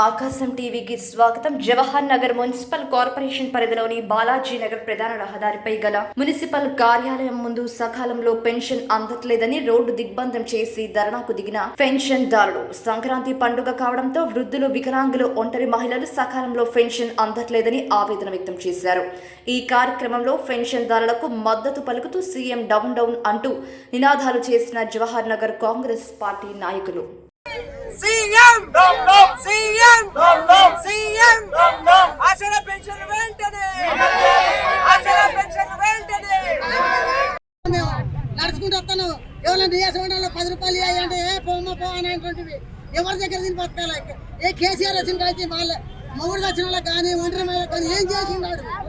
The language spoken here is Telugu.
ఆకాశం టీవీకి స్వాగతం. జవహర్ నగర్ మున్సిపల్ కార్పొరేషన్ పరిధిలోని బాలాజీ నగర్ ప్రధాన రహదారిపై గల మున్సిపల్ కార్యాలయం ముందు సకాలంలో పెన్షన్ అందట్లేదని రోడ్డు దిగ్బంధం చేసి ధర్నాకు దిగిన పెన్షన్ దారులు. సంక్రాంతి పండుగ కావడంతో వృద్ధులు, వికలాంగులు, ఒంటరి మహిళలు సకాలంలో పెన్షన్ అందట్లేదని ఆవేదన వ్యక్తం చేశారు. ఈ కార్యక్రమంలో పెన్షన్ దారులకు మద్దతు పలుకుతూ సీఎం డౌన్ డౌన్ అంటూ నినాదాలు చేసిన జవహర్ నగర్ కాంగ్రెస్ పార్టీ నాయకులు. సీఎం సీఎం సీఎం ఆశల పెన్షన్ వెంటనే, ఆశల పెన్షన్ వెంటనే. నడుచుకుంటూ వస్తాను. ఎవరైనా నియాసంలో 10 రూపాయలు ఇవ్వాలంటే పోమ్మ పో అనేటువంటివి ఎవరి దగ్గర దీన్ని బతకాలి. ఏ కేసీఆర్ వచ్చిన కానీ వాళ్ళ మొగుడు వచ్చిన వాళ్ళకి కానీ ఒంటరి మహిళలకు కానీ ఏం చేసిండాడు.